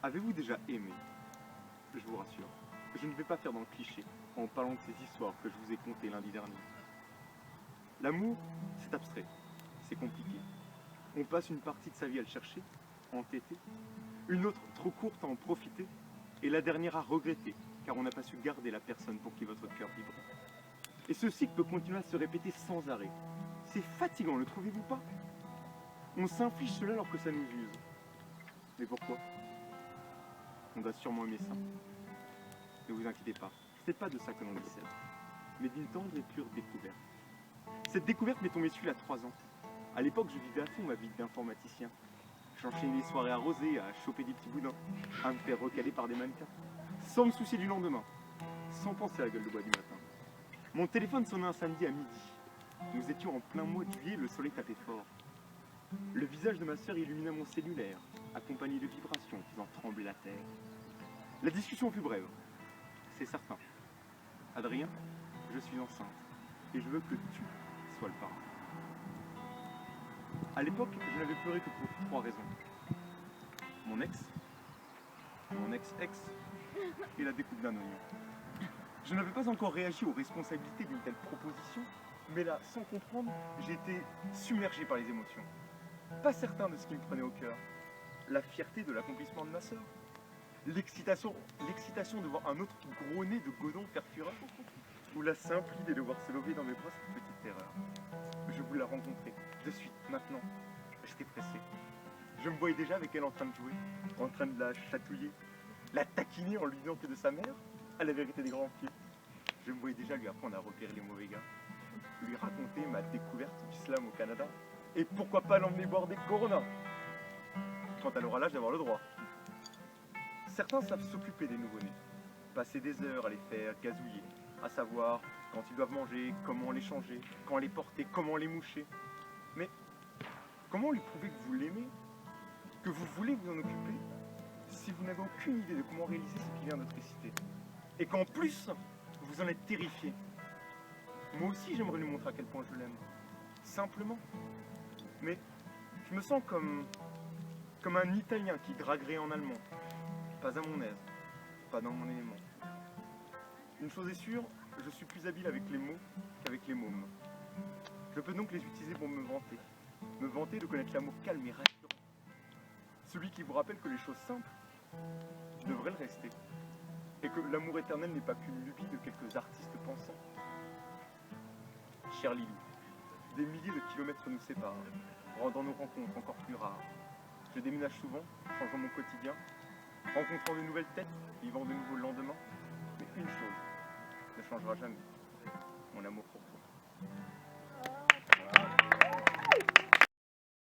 Avez-vous déjà aimé? Je vous rassure, je ne vais pas faire dans le cliché en parlant de ces histoires que je vous ai contées lundi dernier. L'amour, c'est abstrait, c'est compliqué. On passe une partie de sa vie à le chercher, à entêter, une autre trop courte à en profiter, et la dernière à regretter, car on n'a pas su garder la personne pour qui votre cœur vibre. Et ce cycle peut continuer à se répéter sans arrêt. C'est fatigant, ne trouvez-vous pas? On s'inflige cela alors que ça nous use. Mais pourquoi? On doit sûrement aimer ça. Ne vous inquiétez pas, c'est pas de ça que l'on décède, mais d'une tendre et pure découverte. Cette découverte m'est tombée dessus il y a 3 ans. À l'époque, je vivais à fond ma vie d'informaticien. J'enchaînais les soirées arrosées, à choper des petits boudins, à me faire recaler par des mannequins, sans me soucier du lendemain, sans penser à la gueule de bois du matin. Mon téléphone sonnait un samedi à midi. Nous étions en plein mois de juillet, le soleil tapait fort. Le visage de ma sœur illuminait mon cellulaire, accompagné de vibrations faisant trembler la terre. La discussion fut brève, c'est certain. Adrien, je suis enceinte, et je veux que tu sois le parrain. À l'époque, je n'avais pleuré que pour 3 raisons. Mon ex-ex, et la découpe d'un oignon. Je n'avais pas encore réagi aux responsabilités d'une telle proposition, mais là, sans comprendre, j'ai été submergé par les émotions. Pas certain de ce qui me prenait au cœur. La fierté de l'accomplissement de ma sœur. L'excitation de voir un autre gros nez de godon faire fureur. Ou la simple idée de voir se lever dans mes bras cette petite terreur. Je voulais la rencontrer, de suite, maintenant. J'étais pressé. Je me voyais déjà avec elle en train de jouer, en train de la chatouiller, la taquiner en lui disant que de sa mère, à la vérité des grands pieds. Je me voyais déjà lui apprendre à repérer les mauvais gars, lui raconter ma découverte du slam au Canada, et pourquoi pas l'emmener boire des Corona, quand elle aura l'âge d'avoir le droit. Certains savent s'occuper des nouveau-nés, passer des heures à les faire gazouiller, à savoir quand ils doivent manger, comment les changer, quand les porter, comment les moucher. Mais comment lui prouver que vous l'aimez, que vous voulez vous en occuper, si vous n'avez aucune idée de comment réaliser ce qui vient d'être cité, et qu'en plus, vous en êtes terrifié? Moi aussi, j'aimerais lui montrer à quel point je l'aime. Simplement. Mais je me sens comme un Italien qui draguerait en allemand. Pas à mon aise, pas dans mon élément. Une chose est sûre, je suis plus habile avec les mots qu'avec les mômes. Je peux donc les utiliser pour me vanter de connaître l'amour calme et rassurant. Celui qui vous rappelle que les choses simples devraient le rester. Et que l'amour éternel n'est pas qu'une lubie de quelques artistes pensants. Cher Lilou, des milliers de kilomètres nous séparent, rendant nos rencontres encore plus rares. Je déménage souvent, changeant mon quotidien, rencontrant de nouvelles têtes, vivant de nouveaux lendemains. Mais une chose ne changera jamais, mon amour pour toi.